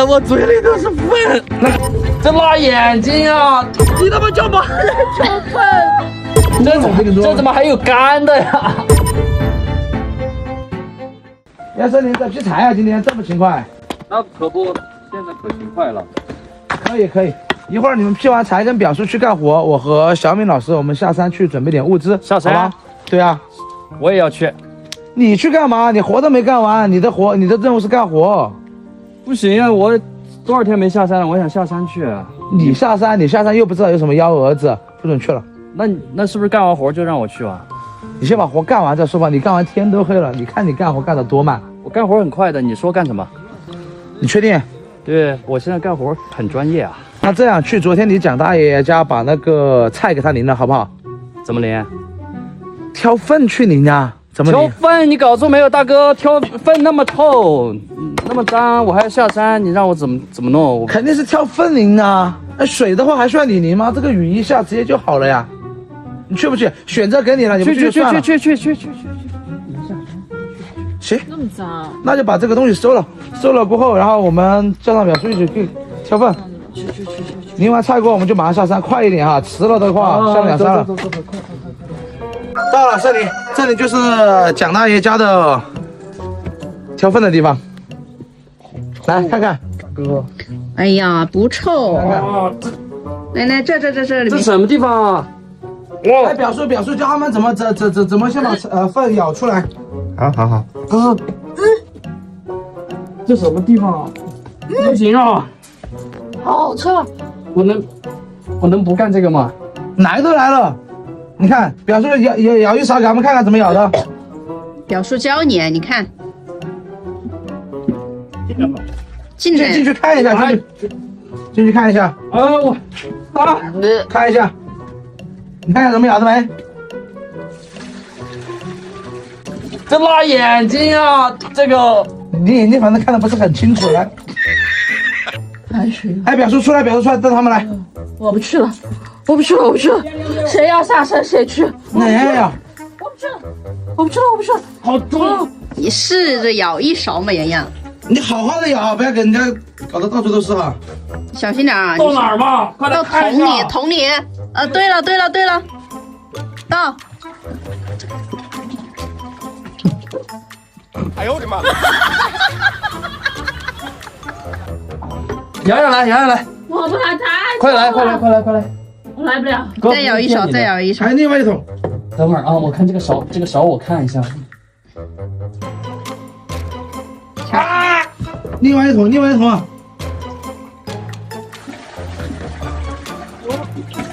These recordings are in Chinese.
了，我嘴里都是粪。这辣眼睛啊！你他妈叫马人叫粪？这怎么还有干的呀？杨森林在劈柴啊，今天这么勤快？那可不，现在可勤快了。可以，一会儿你们劈完柴跟表叔去干活，我和小敏老师我们下山去准备点物资。下山？好吧？对啊，我也要去。你去干嘛？你活都没干完，你的任务是干活。不行啊，我多少天没下山了，我想下山去。你下山又不知道有什么幺蛾子，不准去了。那是不是干完活就让我去啊？你先把活干完再说吧。你干完天都黑了，你看你干活干得多慢。我干活很快的，你说干什么？你确定？对，我现在干活很专业啊。那这样，去昨天你蒋大爷家把那个菜给他淋了，好不好？怎么淋？挑粪去淋呀？怎么淋？挑粪？你搞错没有，大哥？挑粪那么臭，那么脏，我还要下山，你让我怎么弄？肯定是挑粪淋啊。那水的话还需要你淋吗？这个雨一下直接就好了呀。你去不去？选择给你了，你不去就算了。去。行，那么脏，那就把这个东西收了。收了过后，然后我们叫上表叔一起去挑粪。去。淋完菜过后，我们就马上下山，快一点哈！迟了的话下不了山了。走，快！到了这里就是蒋大爷家的挑粪的地方。来看看，哥，哎呀，不臭。来，这里这面。什么地方啊？来表叔教他们怎么先把粪舀出来。好。哥，这什么地方啊？不行啊！好臭。我能不干这个吗？来都来了，你看表叔舀一勺给他们看看怎么舀的。表叔教你，你看。进去看一下，进去看一下。看一下，你看一下怎么舀的没？这辣眼睛啊！这个你眼睛反正看的不是很清楚。来，还是哎，表叔出来，带他们来。我不去了。谁要下山谁去。哎呀，我不去了。好重！你试着舀一勺嘛，洋洋。你好好的舀，不要给人家搞得到处都是哈。小心点啊！到哪儿嘛？快到来看一下。桶里。对了，到。哎呦我的妈！洋洋来！我不来，太快来！我来不了。哥再舀一勺。还有另外一桶。等会儿啊，我看这个勺我看一下。另外一桶啊！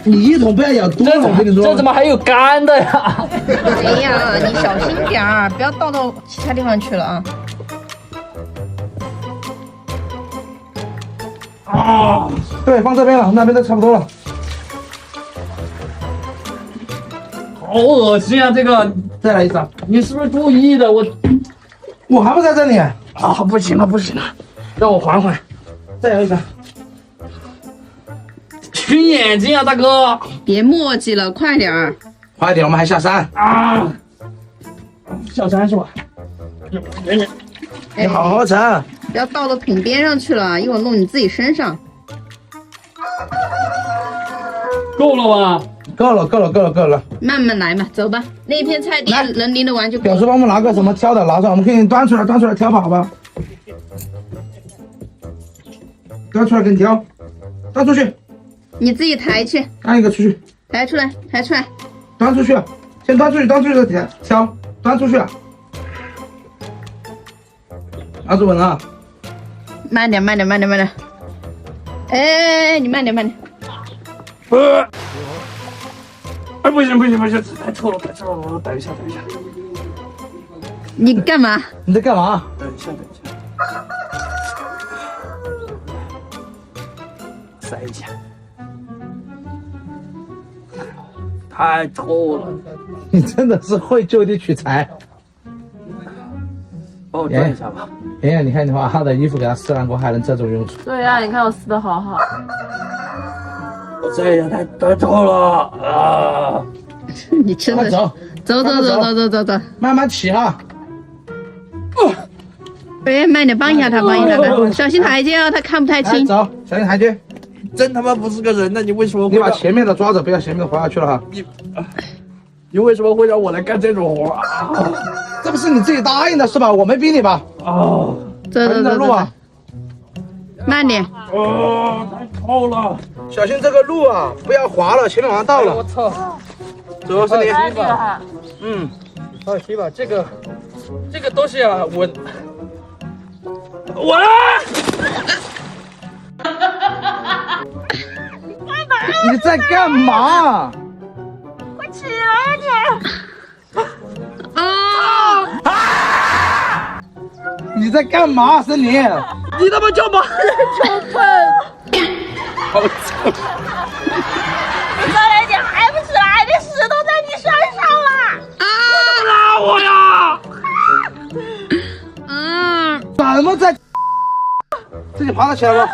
你一桶不要舀多了，我跟你说。这怎么还有干的呀？哎呀，你小心点儿，不要倒到其他地方去了啊！对，放这边了，那边都差不多了。好恶心啊！这个，再来一勺。你是不是故意的？我还不在这里。不行了，让我缓缓。再舀一勺。熏眼睛啊，大哥！别墨迹了，快点儿！快点，我们还下山。下山是吧？你好好盛。不要倒到桶边上去了，一会儿弄你自己身上。够了吧？够了。慢慢来嘛，走吧。那片菜地能拎得完就够了。表叔帮我们拿个什么挑的，拿出来，我们可以端出来挑吧，好吧？端出来给你挑，端出去。你自己抬去，搬一个出去，抬出来，端出去，先端出去再挑，端出去。拿住稳了。慢点。哎，你慢点。不行，太臭了，我等一下。你干嘛？你在干嘛？等一下。塞一下。太臭了！你真的是会就地取材。帮我转一下吧。妍妍，你看你把他的衣服给他撕烂过，还能这种用处。对呀，你看我撕的好好。这也太臭了啊！你真的走，走，慢慢起哈。哎，慢点，帮一下他，帮一下他，小心台阶啊，他看不太来清。走，小心台阶。真他妈不是个人呢！你为什么会你把前面的抓着，不要前面的滑下去了哈。你为什么会让我来干这种活啊？这不是你自己答应的是吧？我没逼你吧？啊！走走走走，慢点。太臭了！小心这个路啊，不要滑了，前面马上到了。我操！走，是你。嗯，放心吧，这个东西啊，我你在干嘛？快起来呀你！啊！你在干嘛，森林？你他妈叫马球喷！好臭！少爷你还不起来？那石头在你身上了！啊！拉我呀！嗯，怎么在？自己爬得起来吗？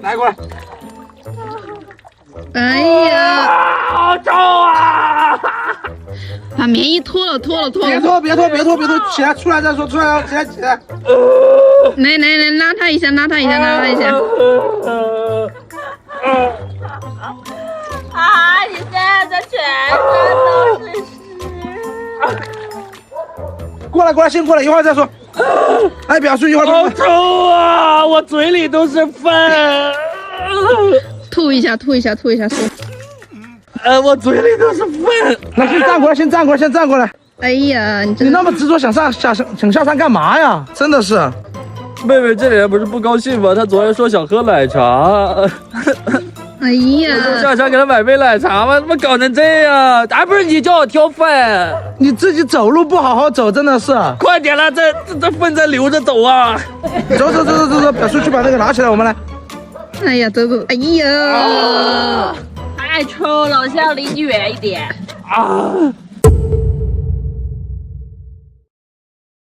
来过来。哎呀，好臭啊！把棉衣脱了，脱了，脱了！别拖，起来，出来再说，起来。来，拉他一下，拉他一下。啊！你现在全身都是屎！过来，先过来，一会儿再说。哎，表叔，一会儿。好臭啊！我嘴里都是粪。吐一下，说。我嘴里都是粪。来，先站过来。哎呀，你你那么执着想下山干嘛呀？真的是。妹妹这两天不是不高兴吗？她昨天说想喝奶茶。哎呀，下山给她买杯奶茶吗？怎么搞成这样？还不是你叫我挑粪？你自己走路不好好走，真的是。快点了，这粪在流着走啊！走，表叔去把那个拿起来，我们来。哎呀，走，哎呀，太臭了，我现在离你远一点。啊！